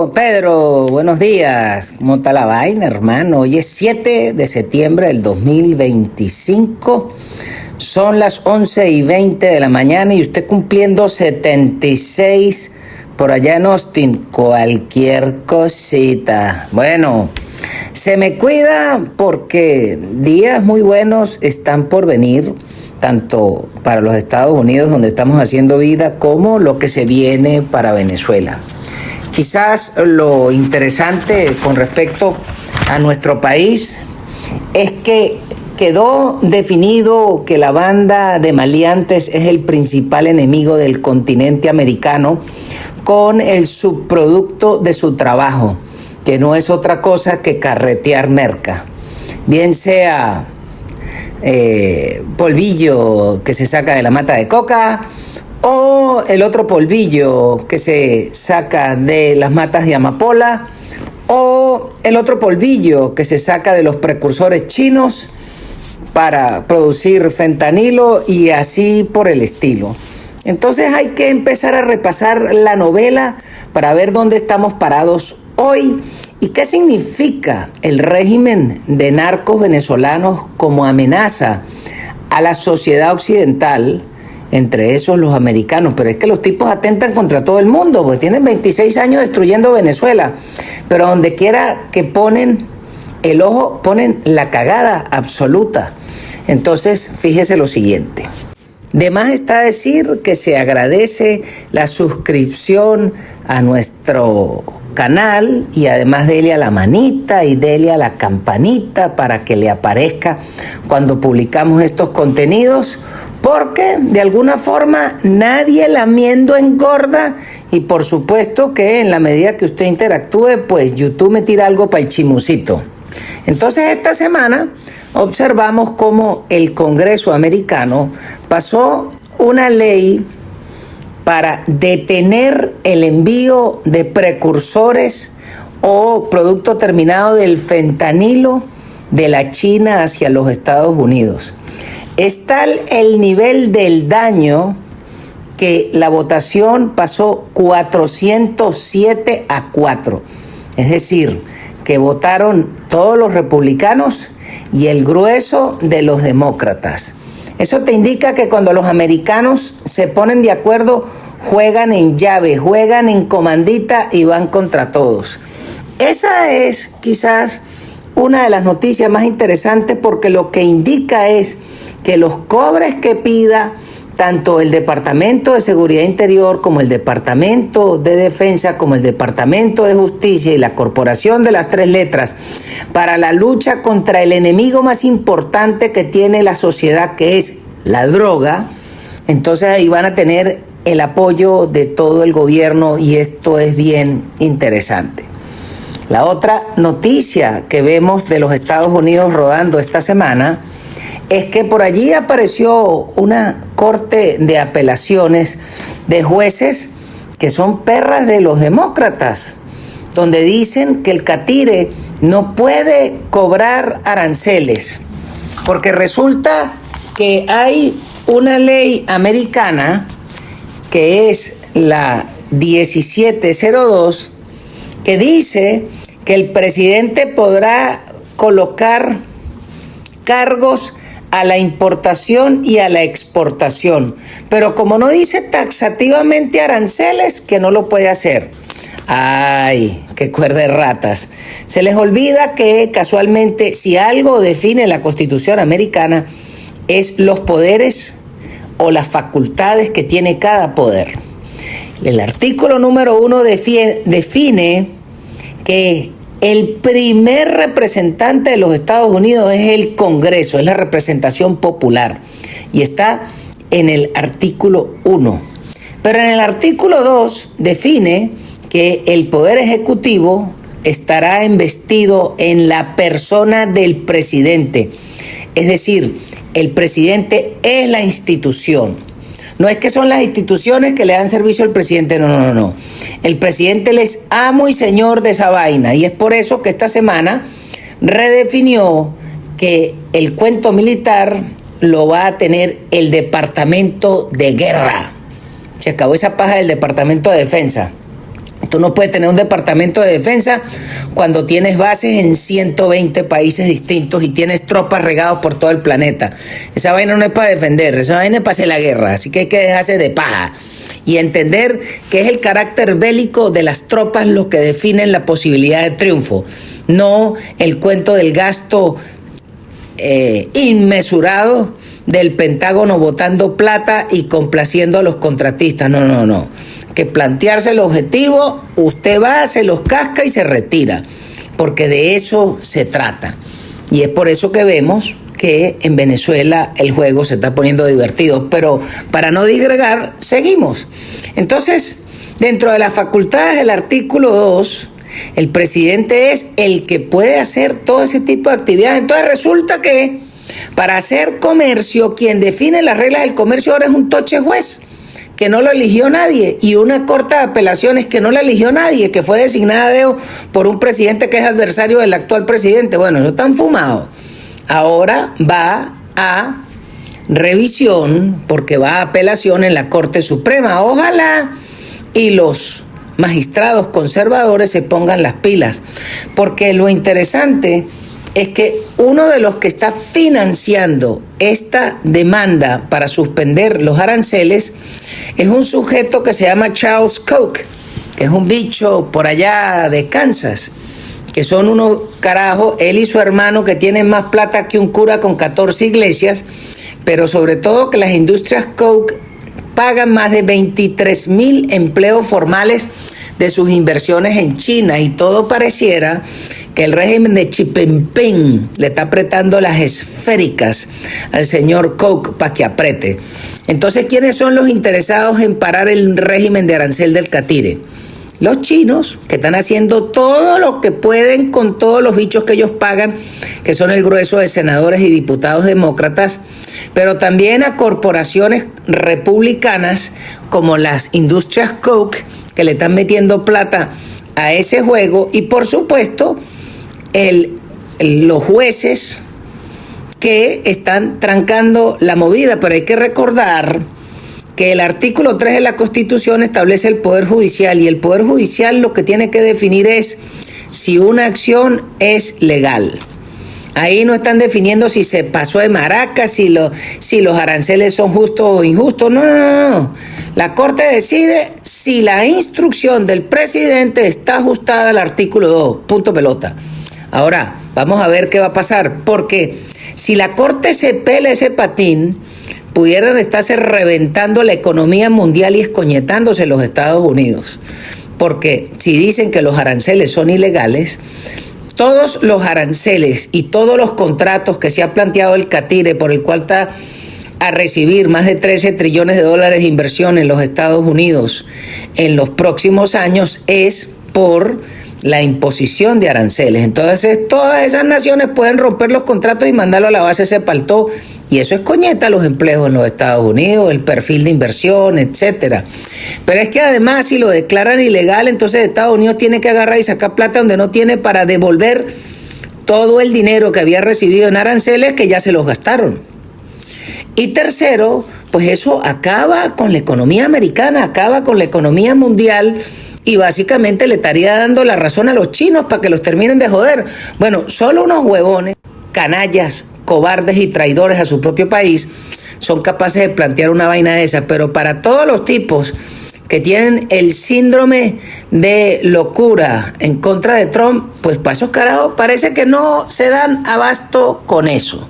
Pedro, buenos días. ¿Cómo está la vaina, hermano? Hoy es 7 de septiembre del 2025. Son las 11:20 de la mañana y usted cumpliendo 76 por allá en Austin. Cualquier cosita. Bueno, se me cuida porque días muy buenos están por venir, tanto para los Estados Unidos, donde estamos haciendo vida, como lo que se viene para Venezuela. Quizás lo interesante con respecto a nuestro país es que quedó definido que la banda de maleantes es el principal enemigo del continente americano, con el subproducto de su trabajo, que no es otra cosa que carretear merca, bien sea polvillo que se saca de la mata de coca, o el otro polvillo que se saca de las matas de amapola, o el otro polvillo que se saca de los precursores chinos para producir fentanilo y así por el estilo. Entonces hay que empezar a repasar la novela para ver dónde estamos parados hoy y qué significa el régimen de narcos venezolanos como amenaza a la sociedad occidental, entre esos los americanos. Pero es que los tipos atentan contra todo el mundo, porque tienen 26 años destruyendo Venezuela, pero donde quiera que ponen el ojo, ponen la cagada absoluta. Entonces, fíjese lo siguiente. De más está decir que se agradece la suscripción a nuestro canal y además dele a la manita y dele a la campanita para que le aparezca cuando publicamos estos contenidos, porque de alguna forma nadie lamiendo engorda, y por supuesto que en la medida que usted interactúe, pues YouTube me tira algo para el chimucito. Entonces esta semana observamos cómo el Congreso americano pasó una ley para detener el envío de precursores o producto terminado del fentanilo de la China hacia los Estados Unidos. Es tal el nivel del daño que la votación pasó 407-4. Es decir, que votaron todos los republicanos y el grueso de los demócratas. Eso te indica que cuando los americanos se ponen de acuerdo, juegan en llave, juegan en comandita y van contra todos. Esa es quizás una de las noticias más interesantes, porque lo que indica es que los cobres que pida tanto el Departamento de Seguridad Interior como el Departamento de Defensa, como el Departamento de Justicia y la Corporación de las Tres Letras para la lucha contra el enemigo más importante que tiene la sociedad, que es la droga, entonces ahí van a tener el apoyo de todo el gobierno, y esto es bien interesante. La otra noticia que vemos de los Estados Unidos rodando esta semana es que por allí apareció una corte de apelaciones de jueces que son perras de los demócratas, donde dicen que el catire no puede cobrar aranceles, porque resulta que hay una ley americana que es la 1702, que dice que el presidente podrá colocar cargos a la importación y a la exportación, pero como no dice taxativamente aranceles, que no lo puede hacer. ¡Ay, qué cuerda de ratas! Se les olvida que casualmente, si algo define la Constitución americana, es los poderes o las facultades que tiene cada poder. El artículo número 1 define que el primer representante de los Estados Unidos es el Congreso, es la representación popular, y está en el artículo 1. Pero en el artículo 2 define que el Poder Ejecutivo estará investido en la persona del presidente. Es decir, el presidente es la institución. No es que son las instituciones que le dan servicio al presidente, no. El presidente es amo y señor de esa vaina, y es por eso que esta semana redefinió que el cuento militar lo va a tener el Departamento de Guerra. Se acabó esa paja del Departamento de Defensa, Tú no puedes tener un departamento de defensa cuando tienes bases en 120 países distintos y tienes tropas regadas por todo el planeta. Esa vaina no es para defender, esa vaina es para hacer la guerra. Así que hay que dejarse de paja y entender que es el carácter bélico de las tropas lo que definen la posibilidad de triunfo, no el cuento del gasto inmesurado del Pentágono botando plata y complaciendo a los contratistas. No. Que plantearse el objetivo, usted va, se los casca y se retira, porque de eso se trata. Y es por eso que vemos que en Venezuela el juego se está poniendo divertido. Pero para no digregar, seguimos. Entonces, dentro de las facultades del artículo 2, el presidente es el que puede hacer todo ese tipo de actividades. Entonces resulta que para hacer comercio, quien define las reglas del comercio ahora es un toche juez, que no lo eligió nadie, y una corte de apelaciones que no la eligió nadie, que fue designada a dedo por un presidente que es adversario del actual presidente. Bueno, eso están fumados. Ahora va a revisión, porque va a apelación en la Corte Suprema. Ojalá y los magistrados conservadores se pongan las pilas, porque lo interesante es que uno de los que está financiando esta demanda para suspender los aranceles es un sujeto que se llama Charles Koch, que es un bicho por allá de Kansas, que son unos carajos, él y su hermano, que tienen más plata que un cura con 14 iglesias, pero sobre todo que las industrias Koch pagan más de 23,000 empleos formales de sus inversiones en China, y todo pareciera que el régimen de Xi Jinping le está apretando las esféricas al señor Koch para que apriete. Entonces, ¿quiénes son los interesados en parar el régimen de arancel del catire? Los chinos, que están haciendo todo lo que pueden con todos los bichos que ellos pagan, que son el grueso de senadores y diputados demócratas, pero también a corporaciones republicanas como las industrias Koch, que le están metiendo plata a ese juego, y por supuesto los jueces que están trancando la movida. Pero hay que recordar que el artículo 3 de la Constitución establece el Poder Judicial, y el Poder Judicial lo que tiene que definir es si una acción es legal. Ahí no están definiendo si se pasó de maraca, si los aranceles son justos o injustos. No. La Corte decide si la instrucción del presidente está ajustada al artículo 2. Punto pelota. Ahora, vamos a ver qué va a pasar, porque si la Corte se pela ese patín, pudieran estarse reventando la economía mundial y escoñetándose los Estados Unidos. Porque si dicen que los aranceles son ilegales, todos los aranceles y todos los contratos que se ha planteado el catire, por el cual está a recibir más de 13 trillones de dólares de inversión en los Estados Unidos en los próximos años, es por la imposición de aranceles. Entonces, todas esas naciones pueden romper los contratos y mandarlo a la base se paltó, y eso es coñeta los empleos en los Estados Unidos, el perfil de inversión, etcétera. Pero es que además, si lo declaran ilegal, entonces Estados Unidos tiene que agarrar y sacar plata donde no tiene para devolver todo el dinero que había recibido en aranceles, que ya se los gastaron. Y tercero, pues eso acaba con la economía americana, acaba con la economía mundial, y básicamente le estaría dando la razón a los chinos para que los terminen de joder. Bueno, solo unos huevones, canallas, cobardes y traidores a su propio país son capaces de plantear una vaina de esa. Pero para todos los tipos que tienen el síndrome de locura en contra de Trump, pues para esos carajos parece que no se dan abasto con eso.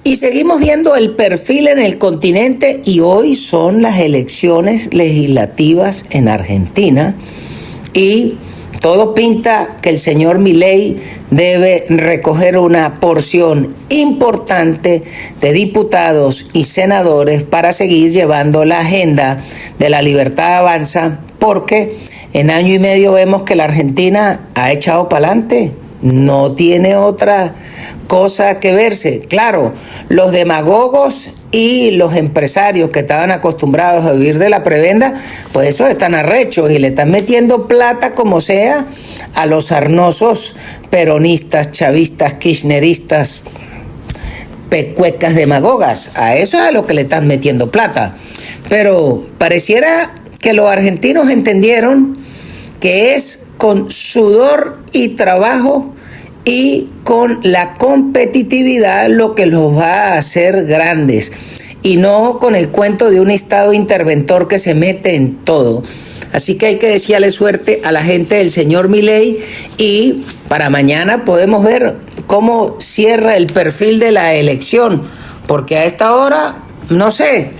Y seguimos viendo el perfil en el continente, y hoy son las elecciones legislativas en Argentina, y todo pinta que el señor Milei debe recoger una porción importante de diputados y senadores para seguir llevando la agenda de la libertad avanza, porque en año y medio vemos que la Argentina ha echado para adelante. No tiene otra cosa que verse. Claro, los demagogos y los empresarios que estaban acostumbrados a vivir de la prebenda, pues esos están arrechos y le están metiendo plata como sea a los sarnosos peronistas, chavistas, kirchneristas, pecuecas demagogas. A eso es a lo que le están metiendo plata. Pero pareciera que los argentinos entendieron que es con sudor y trabajo y con la competitividad lo que los va a hacer grandes, y no con el cuento de un Estado interventor que se mete en todo. Así que hay que desearle suerte a la gente del señor Milei, y para mañana podemos ver cómo cierra el perfil de la elección, porque a esta hora no sé.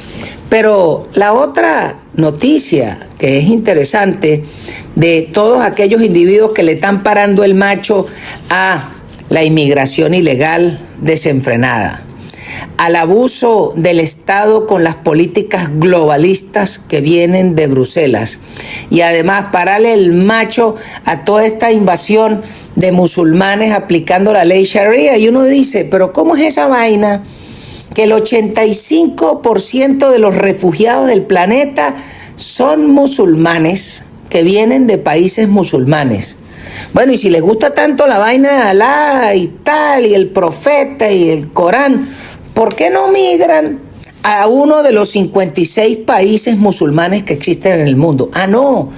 Pero la otra noticia que es interesante de todos aquellos individuos que le están parando el macho a la inmigración ilegal desenfrenada, al abuso del Estado con las políticas globalistas que vienen de Bruselas, y además pararle el macho a toda esta invasión de musulmanes aplicando la ley Sharia. Y uno dice, pero ¿cómo es esa vaina? Que el 85% de los refugiados del planeta son musulmanes, que vienen de países musulmanes. Bueno, y si les gusta tanto la vaina de Alá y tal, y el profeta y el Corán, ¿por qué no migran a uno de los 56 países musulmanes que existen en el mundo? Ah, no,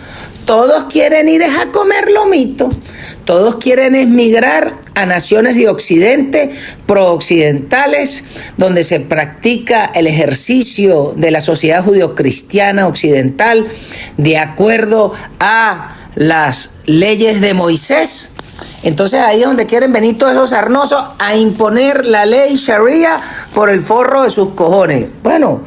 todos quieren ir a comer lomito, todos quieren migrar a naciones de Occidente, prooccidentales, donde se practica el ejercicio de la sociedad judio-cristiana occidental de acuerdo a las leyes de Moisés. Entonces ahí es donde quieren venir todos esos sarnosos a imponer la ley Sharia por el forro de sus cojones. Bueno,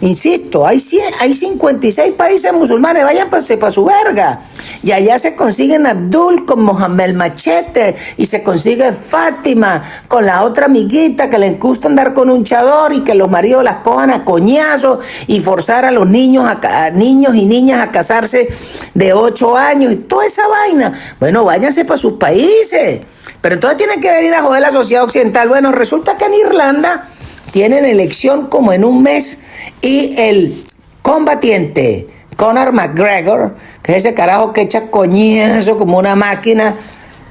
insisto, hay 56 países musulmanes, vayan para su verga. Y allá se consiguen Abdul con Mohamed Machete, y se consigue Fátima con la otra amiguita que le gusta andar con un chador, y que los maridos las cojan a coñazos y forzar a los niños, a niños y niñas a casarse de 8 años y toda esa vaina. Bueno, váyanse para sus países. Pero entonces tienen que venir a joder la sociedad occidental. Bueno, resulta que en Irlanda tienen elección como en un mes, y el combatiente Conor McGregor, que es ese carajo que echa coñazo como una máquina,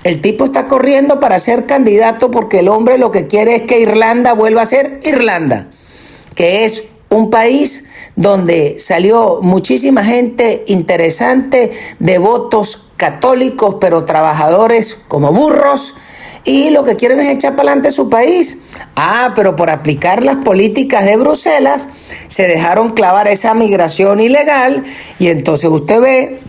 el tipo está corriendo para ser candidato porque el hombre lo que quiere es que Irlanda vuelva a ser Irlanda, que es un país donde salió muchísima gente interesante, devotos católicos, pero trabajadores como burros, y lo que quieren es echar para adelante su país. Ah, pero por aplicar las políticas de Bruselas se dejaron clavar esa migración ilegal, y entonces usted ve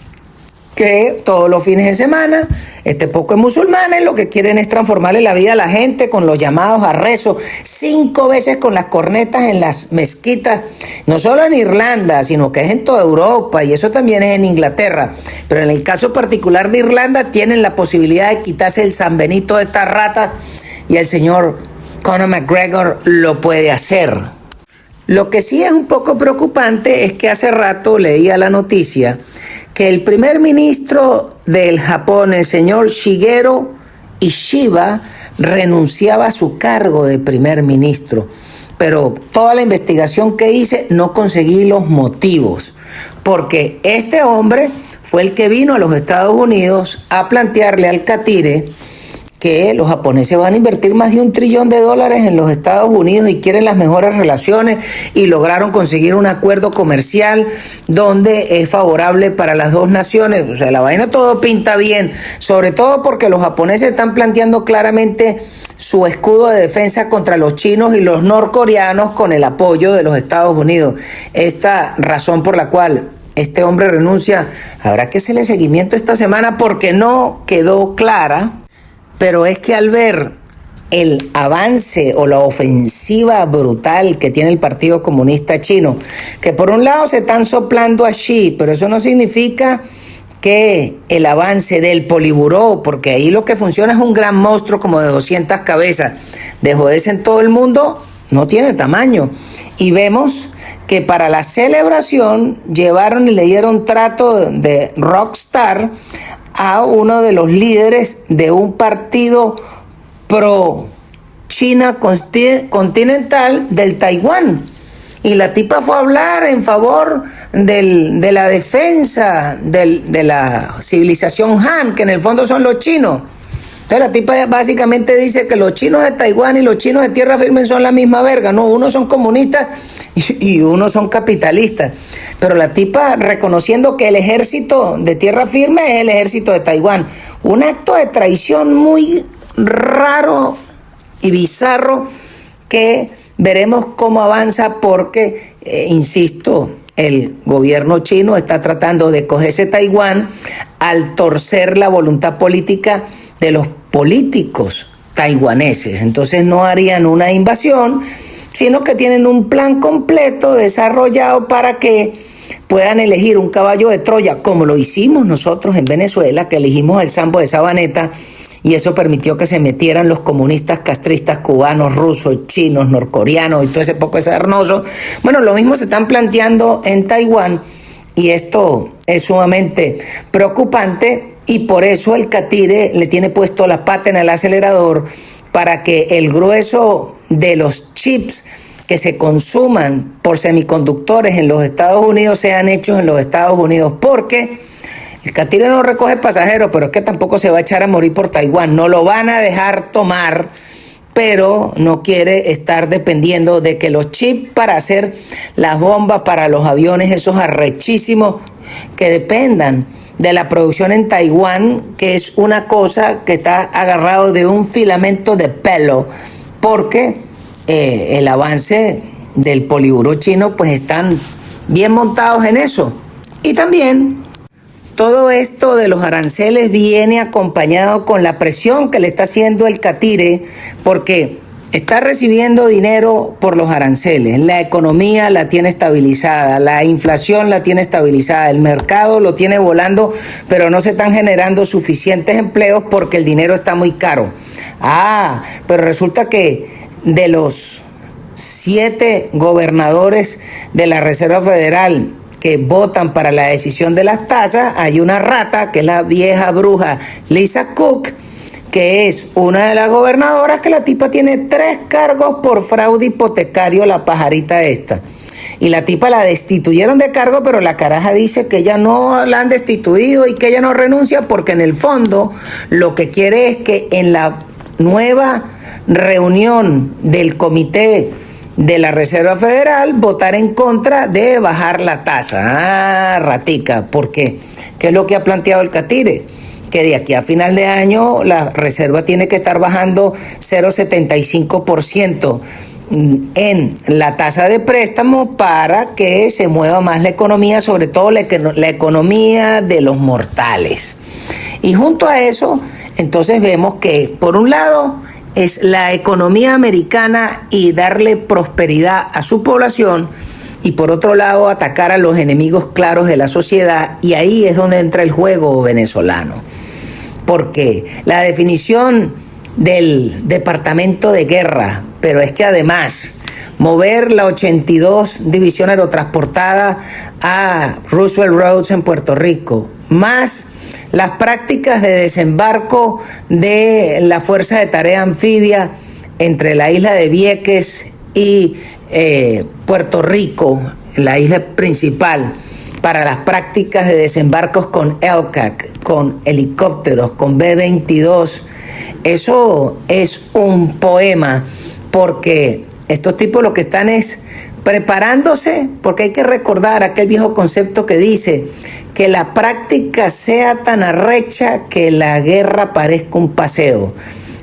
que todos los fines de semana este poco de musulmanes lo que quieren es transformarle la vida a la gente con los llamados a rezo 5 veces con las cornetas en las mezquitas, no solo en Irlanda, sino que es en toda Europa, y eso también es en Inglaterra. Pero en el caso particular de Irlanda tienen la posibilidad de quitarse el San Benito de estas ratas, y el señor Conor McGregor lo puede hacer. Lo que sí es un poco preocupante es que hace rato leía la noticia que el primer ministro del Japón, el señor Shigeru Ishiba, renunciaba a su cargo de primer ministro. Pero toda la investigación que hice no conseguí los motivos, porque este hombre fue el que vino a los Estados Unidos a plantearle al catire que los japoneses van a invertir más de $1 trillón en los Estados Unidos y quieren las mejores relaciones, y lograron conseguir un acuerdo comercial donde es favorable para las dos naciones. O sea, la vaina todo pinta bien, sobre todo porque los japoneses están planteando claramente su escudo de defensa contra los chinos y los norcoreanos con el apoyo de los Estados Unidos. Esta razón por la cual este hombre renuncia, habrá que hacerle seguimiento esta semana porque no quedó clara. Pero es que al ver el avance o la ofensiva brutal que tiene el Partido Comunista Chino, que por un lado se están soplando a Xi, pero eso no significa que el avance del Poliburó, porque ahí lo que funciona es un gran monstruo como de 200 cabezas, de joderse en todo el mundo, no tiene tamaño. Y vemos que para la celebración llevaron y le dieron trato de rockstar a uno de los líderes de un partido pro China continental del Taiwán. Y la tipa fue a hablar en favor de la defensa de la civilización Han, que en el fondo son los chinos. Entonces la tipa básicamente dice que los chinos de Taiwán y los chinos de tierra firme son la misma verga. No, unos son comunistas y unos son capitalistas. Pero la tipa reconociendo que el ejército de tierra firme es el ejército de Taiwán. Un acto de traición muy raro y bizarro que veremos cómo avanza porque, insisto, el gobierno chino está tratando de cogerse Taiwán al torcer la voluntad política de los políticos taiwaneses. Entonces no harían una invasión, sino que tienen un plan completo desarrollado para que puedan elegir un caballo de Troya, como lo hicimos nosotros en Venezuela, que elegimos al Sambo de Sabaneta, y eso permitió que se metieran los comunistas castristas cubanos, rusos, chinos, norcoreanos y todo ese poco de sarnoso. Bueno, lo mismo se están planteando en Taiwán y esto es sumamente preocupante y por eso el catire le tiene puesto la pata en el acelerador para que el grueso de los chips que se consuman por semiconductores en los Estados Unidos sean hechos en los Estados Unidos, porque el catire no recoge pasajeros, pero es que tampoco se va a echar a morir por Taiwán. No lo van a dejar tomar, pero no quiere estar dependiendo de que los chips para hacer las bombas para los aviones, esos arrechísimos, que dependan de la producción en Taiwán, que es una cosa que está agarrado de un filamento de pelo, porque el avance del poliburo chino, pues están bien montados en eso. Y también todo esto de los aranceles viene acompañado con la presión que le está haciendo el catire, porque está recibiendo dinero por los aranceles, la economía la tiene estabilizada, la inflación la tiene estabilizada, el mercado lo tiene volando, pero no se están generando suficientes empleos porque el dinero está muy caro. Pero resulta que de los 7 gobernadores de la Reserva Federal que votan para la decisión de las tasas, hay una rata, que es la vieja bruja Lisa Cook, que es una de las gobernadoras, que la tipa tiene 3 cargos por fraude hipotecario, la pajarita esta. Y la tipa la destituyeron de cargo, pero la caraja dice que ella no la han destituido y que ella no renuncia porque en el fondo lo que quiere es que en la nueva reunión del comité de la Reserva Federal votar en contra de bajar la tasa. Ratica, porque ¿qué es lo que ha planteado el catire? Que de aquí a final de año la Reserva tiene que estar bajando 0,75% en la tasa de préstamo para que se mueva más la economía, sobre todo la economía de los mortales. Y junto a eso, entonces vemos que por un lado es la economía americana y darle prosperidad a su población, y por otro lado atacar a los enemigos claros de la sociedad, y ahí es donde entra el juego venezolano. Porque la definición del Departamento de Guerra, pero es que además mover la 82 División Aerotransportada a Roosevelt Roads en Puerto Rico, más las prácticas de desembarco de la Fuerza de Tarea Anfibia entre la isla de Vieques y Puerto Rico, la isla principal, para las prácticas de desembarcos con LCAC, con helicópteros, con B-22. Eso es un poema, porque estos tipos lo que están es preparándose, porque hay que recordar aquel viejo concepto que dice que la práctica sea tan arrecha que la guerra parezca un paseo.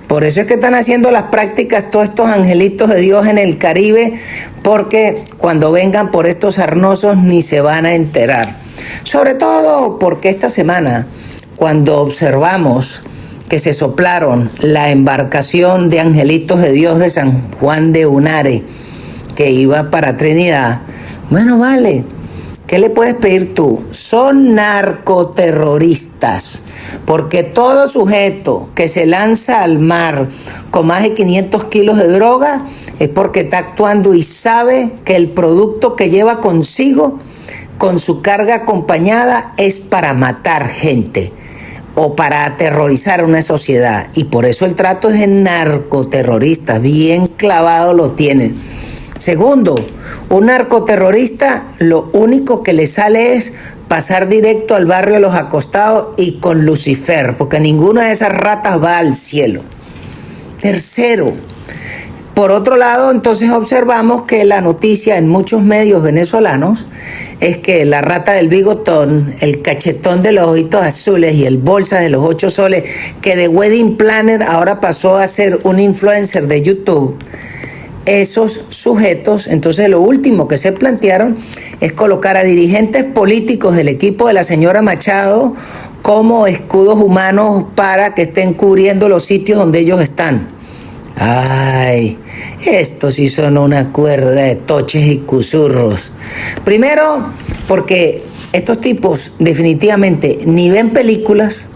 Por eso es que están haciendo las prácticas todos estos angelitos de Dios en el Caribe, porque cuando vengan por estos sarnosos ni se van a enterar. Sobre todo porque esta semana, cuando observamos que se soplaron la embarcación de angelitos de Dios de San Juan de Unare, que iba para Trinidad, bueno, vale, ¿qué le puedes pedir tú? Son narcoterroristas, porque todo sujeto que se lanza al mar con más de 500 kilos de droga es porque está actuando y sabe que el producto que lleva consigo, con su carga acompañada, es para matar gente o para aterrorizar a una sociedad. Y por eso el trato es de narcoterroristas, bien clavado lo tienen. Segundo, un narcoterrorista lo único que le sale es pasar directo al barrio de los acostados y con Lucifer, porque ninguna de esas ratas va al cielo. Tercero, por otro lado, entonces observamos que la noticia en muchos medios venezolanos es que la rata del bigotón, el cachetón de los ojitos azules y el bolsa de los 8 soles, que de Wedding Planner ahora pasó a ser un influencer de YouTube, esos sujetos, entonces lo último que se plantearon es colocar a dirigentes políticos del equipo de la señora Machado como escudos humanos para que estén cubriendo los sitios donde ellos están. Ay, esto sí son una cuerda de toches y cusurros. Primero, porque estos tipos definitivamente ni ven películas,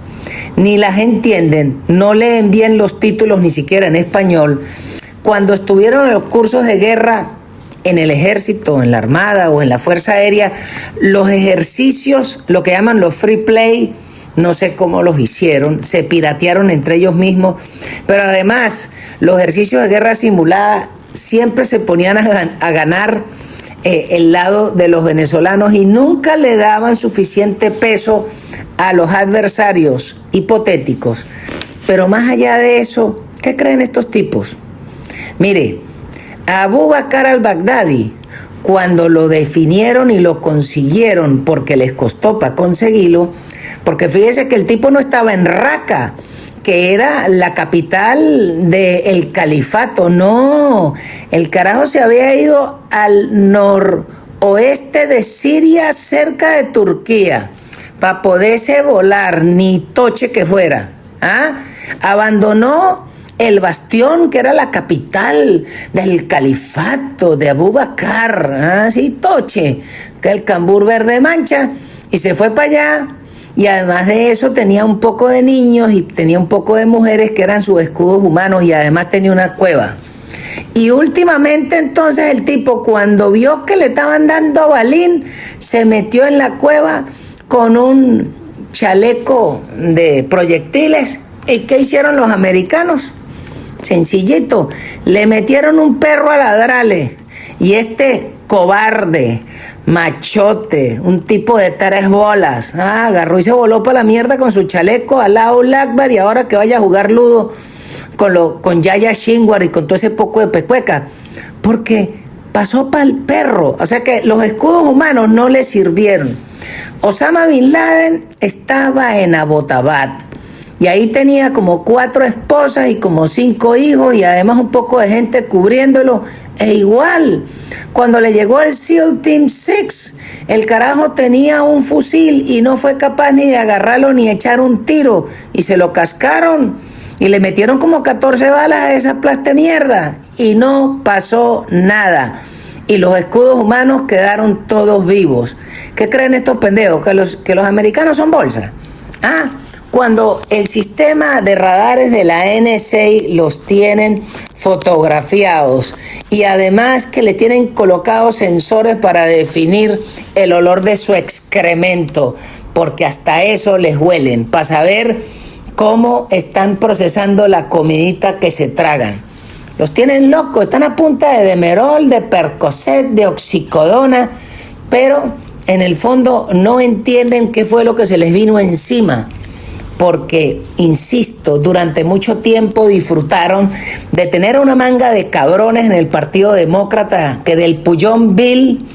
ni las entienden, no leen bien los títulos ni siquiera en español. Cuando estuvieron en los cursos de guerra en el ejército, en la armada o en la fuerza aérea, los ejercicios, lo que llaman los free play, no sé cómo los hicieron, se piratearon entre ellos mismos, pero además los ejercicios de guerra simulada siempre se ponían a ganar el lado de los venezolanos y nunca le daban suficiente peso a los adversarios hipotéticos. Pero más allá de eso, ¿qué creen estos tipos? Mire, a Abu Bakr al-Baghdadi, cuando lo definieron y lo consiguieron, porque les costó para conseguirlo, porque fíjese que el tipo no estaba en Raqqa, que era la capital del califato, no, el carajo se había ido al noroeste de Siria, cerca de Turquía, para poderse volar, ni toche que fuera, ¿ah? Abandonó el bastión, que era la capital del califato de Abu Bakr, así toche, que el cambur verde mancha, y se fue para allá. Y además de eso tenía un poco de niños y tenía un poco de mujeres que eran sus escudos humanos, y además tenía una cueva. Y últimamente entonces el tipo, cuando vio que le estaban dando balín, se metió en la cueva con un chaleco de proyectiles. ¿Y qué hicieron los americanos? Sencillito, le metieron un perro a ladrarle, y este cobarde, machote, un tipo de 3 bolas, agarró y se voló para la mierda con su chaleco al lado Akbar, y ahora que vaya a jugar ludo con Yaya Shinwar y con todo ese poco de pecueca, porque pasó para el perro. O sea que los escudos humanos no le sirvieron. Osama Bin Laden estaba en Abbottabad, y ahí tenía como 4 esposas y como 5 hijos, y además un poco de gente cubriéndolo. E igual, cuando le llegó el SEAL Team 6, el carajo tenía un fusil y no fue capaz ni de agarrarlo ni echar un tiro, y se lo cascaron y le metieron como 14 balas a esa plaste mierda y no pasó nada. Y los escudos humanos quedaron todos vivos. ¿Qué creen estos pendejos? ¿Que los americanos son bolsa? Cuando el sistema de radares de la NSA los tienen fotografiados, y además que le tienen colocados sensores para definir el olor de su excremento, porque hasta eso les huelen, para saber cómo están procesando la comidita que se tragan. Los tienen locos, están a punta de Demerol, de Percocet, de oxicodona, pero en el fondo no entienden qué fue lo que se les vino encima. Porque, insisto, durante mucho tiempo disfrutaron de tener una manga de cabrones en el Partido Demócrata, que del Puyón Bill,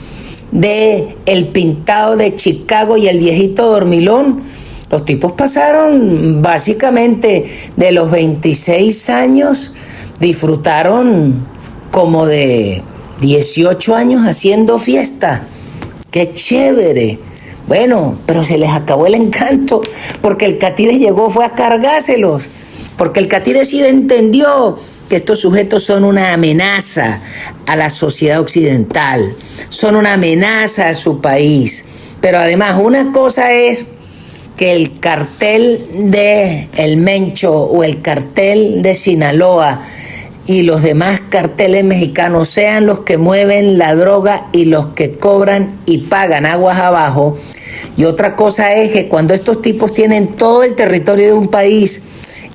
de el pintado de Chicago y el viejito dormilón, los tipos pasaron básicamente de los 26 años, disfrutaron como de 18 años haciendo fiesta. ¡Qué chévere! Bueno, pero se les acabó el encanto, porque el Catires llegó, fue a cargárselos, porque el Catires sí entendió que estos sujetos son una amenaza a la sociedad occidental, son una amenaza a su país. Pero además, una cosa es que el cartel de El Mencho o el cartel de Sinaloa y los demás carteles mexicanos sean los que mueven la droga y los que cobran y pagan aguas abajo. Y otra cosa es que cuando estos tipos tienen todo el territorio de un país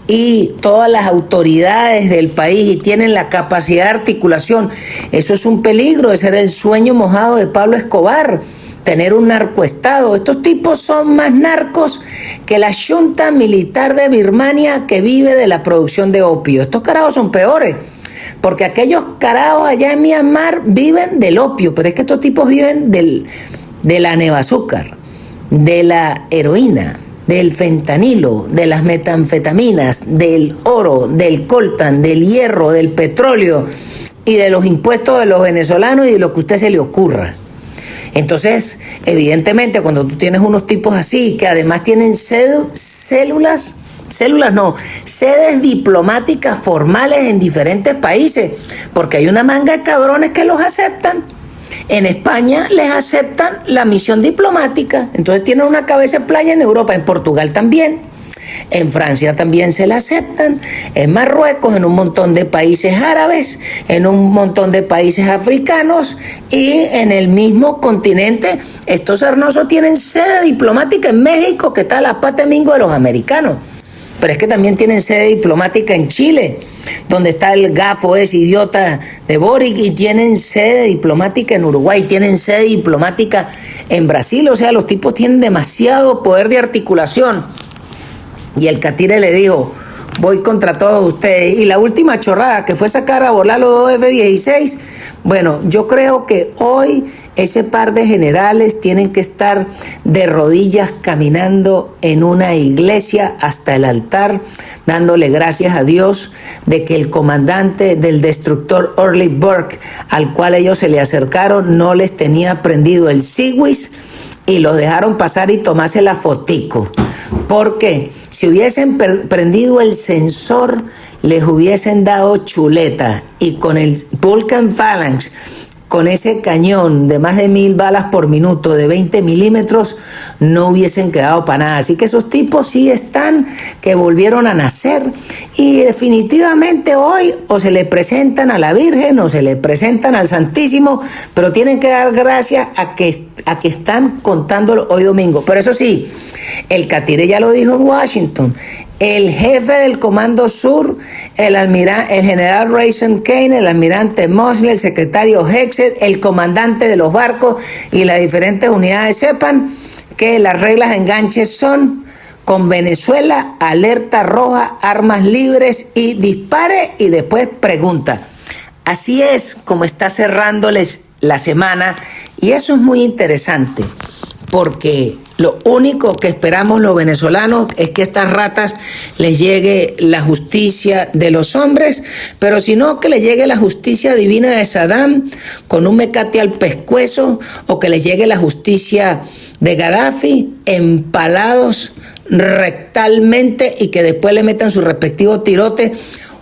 y todas las autoridades del país y tienen la capacidad de articulación. Eso es un peligro, ese era el sueño mojado de Pablo Escobar, tener un narcoestado. Estos tipos son más narcos que la junta militar de Birmania que vive de la producción de opio. Estos carajos son peores, porque aquellos carajos allá en Myanmar viven del opio, pero es que estos tipos viven de la nevazúcar, de la heroína, del fentanilo, de las metanfetaminas, del oro, del coltan, del hierro, del petróleo y de los impuestos de los venezolanos y de lo que a usted se le ocurra. Entonces, evidentemente, cuando tú tienes unos tipos así, que además tienen sedes diplomáticas formales en diferentes países, porque hay una manga de cabrones que los aceptan. En España les aceptan la misión diplomática, entonces tienen una cabeza de playa en Europa, en Portugal también, en Francia también se la aceptan, en Marruecos, en un montón de países árabes, en un montón de países africanos y en el mismo continente. Estos hermosos tienen sede diplomática en México, que está a la pata de mingo de los americanos. Pero es que también tienen sede diplomática en Chile, donde está el gafo ese idiota de Boric, y tienen sede diplomática en Uruguay, tienen sede diplomática en Brasil. O sea, los tipos tienen demasiado poder de articulación. Y el Catire le dijo: voy contra todos ustedes. Y la última chorrada, que fue sacar a volar los dos F-16, bueno, yo creo que hoy ese par de generales tienen que estar de rodillas caminando en una iglesia hasta el altar, dándole gracias a Dios de que el comandante del destructor Orly Burke, al cual ellos se le acercaron, no les tenía prendido el Sigwis y los dejaron pasar y tomarse la fotico. Porque si hubiesen prendido el sensor, les hubiesen dado chuleta, y con el Vulcan Phalanx, con ese cañón de más de 1000 balas por minuto de 20 milímetros, no hubiesen quedado para nada. Así que esos tipos sí están, que volvieron a nacer, y definitivamente hoy o se le presentan a la Virgen o se le presentan al Santísimo, pero tienen que dar gracias a que están contándolo hoy domingo. Pero eso sí, el Catire ya lo dijo en Washington. El jefe del Comando Sur, el general Rayson Kane, el almirante Mosley, el secretario Hexet, el comandante de los barcos y las diferentes unidades sepan que las reglas de enganche son: con Venezuela, alerta roja, armas libres y dispare, y después pregunta. Así es como está cerrándoles la semana, y eso es muy interesante, porque lo único que esperamos los venezolanos es que a estas ratas les llegue la justicia de los hombres, pero si no, que les llegue la justicia divina de Saddam con un mecate al pescuezo, o que les llegue la justicia de Gaddafi empalados rectalmente y que después le metan su respectivo tirote,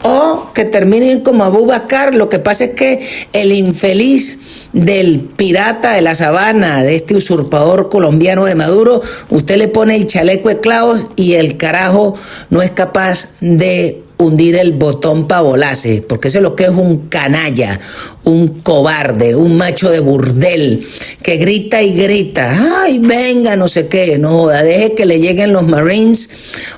o que terminen como Abu Bakr. Lo que pasa es que el infeliz del pirata de la sabana, de este usurpador colombiano de Maduro, usted le pone el chaleco de clavos y el carajo no es capaz de hundir el botón para volarse, porque eso es lo que es un canalla, un cobarde, un macho de burdel que grita y grita: ay, venga, no sé qué. No joda, deje que le lleguen los Marines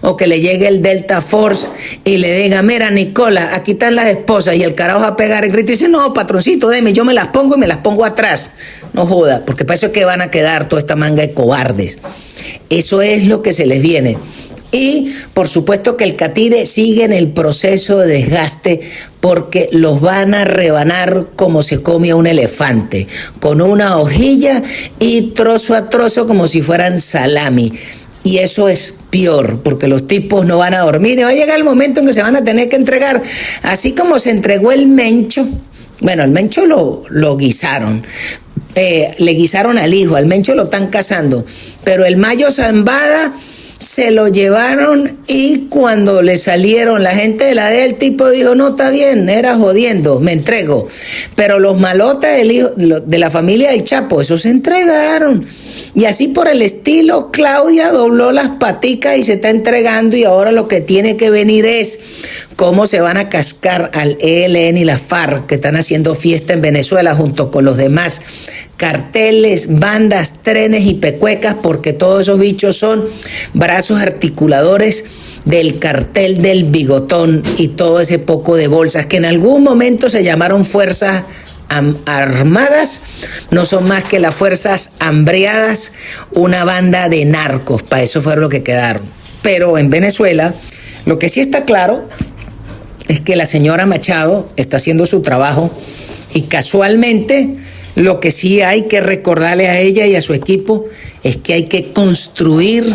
o que le llegue el Delta Force y le diga: mira, Nicola, aquí están las esposas, y el carajo va a pegar el grito y dice: no, patroncito, deme, yo me las pongo y me las pongo atrás. No joda, porque para eso es que van a quedar toda esta manga de cobardes. Eso es lo que se les viene. Y por supuesto que el Catire sigue en el proceso de desgaste, porque los van a rebanar como se come a un elefante, con una hojilla y trozo a trozo como si fueran salami. Y eso es peor, porque los tipos no van a dormir y va a llegar el momento en que se van a tener que entregar, así como se entregó el Mencho. Bueno, el Mencho lo guisaron. Le guisaron al hijo, al Mencho lo están cazando, pero el Mayo Zambada se lo llevaron, y cuando le salieron la gente de la DEA, el tipo dijo: no, está bien, era jodiendo, me entrego. Pero los malotas del hijo, de la familia del Chapo, esos se entregaron. Y así por el estilo, Claudia dobló las paticas y se está entregando, y ahora lo que tiene que venir es cómo se van a cascar al ELN y la FARC, que están haciendo fiesta en Venezuela junto con los demás carteles, bandas, trenes y pecuecas, porque todos esos bichos son brazos articuladores del cartel del bigotón y todo ese poco de bolsas que en algún momento se llamaron fuerzas armadas, no son más que las fuerzas hambriadas, una banda de narcos, para eso fue lo que quedaron. Pero en Venezuela, lo que sí está claro es que la señora Machado está haciendo su trabajo y casualmente lo que sí hay que recordarle a ella y a su equipo es que hay que construir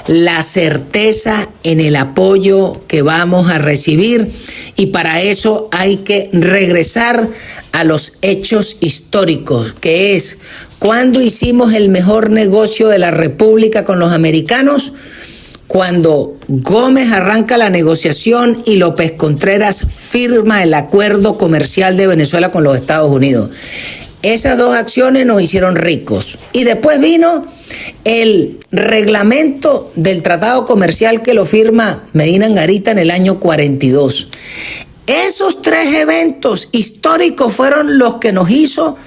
la certeza en el apoyo que vamos a recibir y para eso hay que regresar a los hechos históricos, que es cuando hicimos el mejor negocio de la República con los americanos, cuando Gómez arranca la negociación y López Contreras firma el acuerdo comercial de Venezuela con los Estados Unidos. Esas dos acciones nos hicieron ricos. Y después vino el reglamento del tratado comercial que lo firma Medina Angarita en el año 42. Esos tres eventos históricos fueron los que nos hizo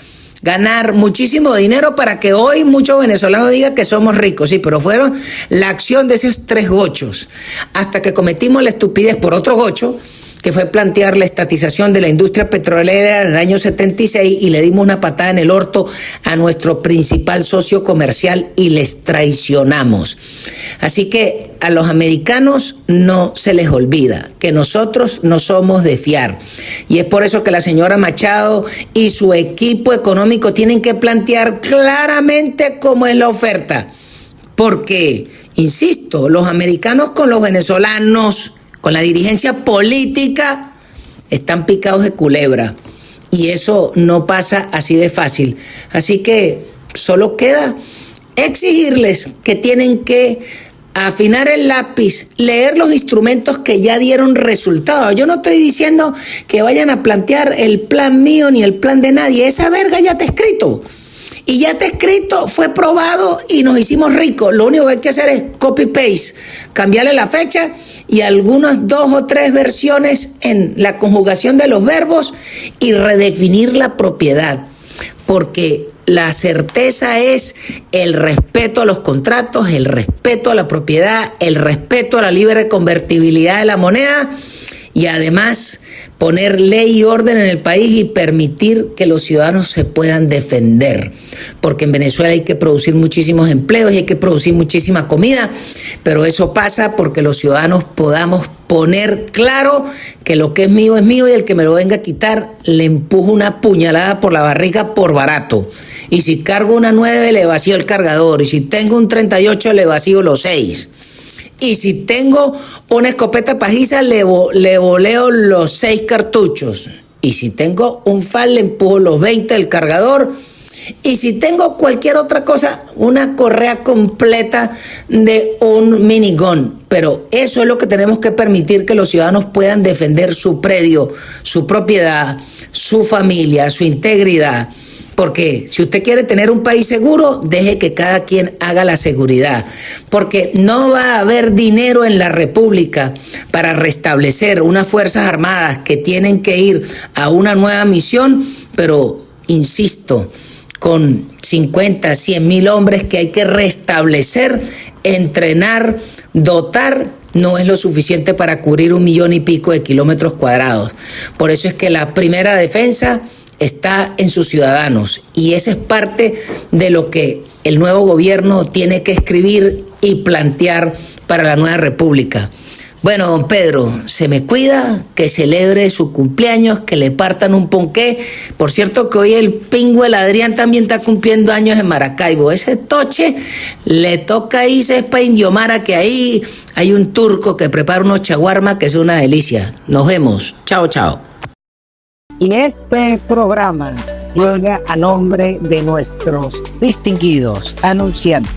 ganar muchísimo dinero para que hoy muchos venezolanos digan que somos ricos. Sí, pero fueron la acción de esos tres gochos. Hasta que cometimos la estupidez por otro gocho, que fue plantear la estatización de la industria petrolera en el año 76 y le dimos una patada en el orto a nuestro principal socio comercial y les traicionamos. Así que a los americanos no se les olvida que nosotros no somos de fiar. Y es por eso que la señora Machado y su equipo económico tienen que plantear claramente cómo es la oferta. Porque, insisto, los americanos con los venezolanos, con la dirigencia política, están picados de culebra. Y eso no pasa así de fácil. Así que solo queda exigirles que tienen que afinar el lápiz, leer los instrumentos que ya dieron resultados. Yo no estoy diciendo que vayan a plantear el plan mío ni el plan de nadie. Esa verga ya está escrito. Y ya está escrito, fue probado y nos hicimos ricos. Lo único que hay que hacer es copy-paste, cambiarle la fecha y algunas 2 o 3 versiones en la conjugación de los verbos y redefinir la propiedad. Porque la certeza es el respeto a los contratos, el respeto a la propiedad, el respeto a la libre convertibilidad de la moneda y además poner ley y orden en el país y permitir que los ciudadanos se puedan defender. Porque en Venezuela hay que producir muchísimos empleos y hay que producir muchísima comida, pero eso pasa porque los ciudadanos podamos poner claro que lo que es mío y el que me lo venga a quitar le empujo una puñalada por la barriga por barato. Y si cargo una 9 le vacío el cargador y si tengo un 38 le vacío los 6. Y si tengo una escopeta pajiza, le voleo los 6 cartuchos. Y si tengo un FAL, le empujo los 20 del cargador. Y si tengo cualquier otra cosa, una correa completa de un minigun. Pero eso es lo que tenemos que permitir, que los ciudadanos puedan defender su predio, su propiedad, su familia, su integridad. Porque si usted quiere tener un país seguro, deje que cada quien haga la seguridad. Porque no va a haber dinero en la República para restablecer unas Fuerzas Armadas que tienen que ir a una nueva misión, pero, insisto, con 50, 100 mil hombres que hay que restablecer, entrenar, dotar, no es lo suficiente para cubrir 1 millón y pico de kilómetros cuadrados. Por eso es que la primera defensa está en sus ciudadanos y esa es parte de lo que el nuevo gobierno tiene que escribir y plantear para la nueva república. Bueno, don Pedro, se me cuida, que celebre su cumpleaños, que le partan un ponqué. Por cierto que hoy el pingüe, el Adrián, también está cumpliendo años en Maracaibo. Ese toche le toca irse para Indiomara, que ahí hay un turco que prepara unos chaguarmas que es una delicia. Nos vemos. Chao, chao. Y este programa llega a nombre de nuestros distinguidos anunciantes.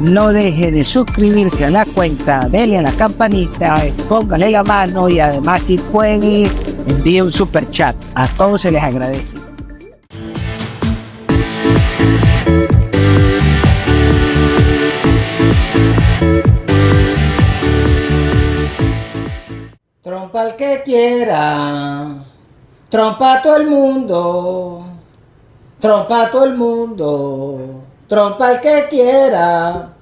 No deje de suscribirse a la cuenta, dele a la campanita, póngale la mano y además si puede envíe un super chat. A todos se les agradece. Trompa al que quiera, trompa a todo el mundo, trompa a todo el mundo, trompa al que quiera.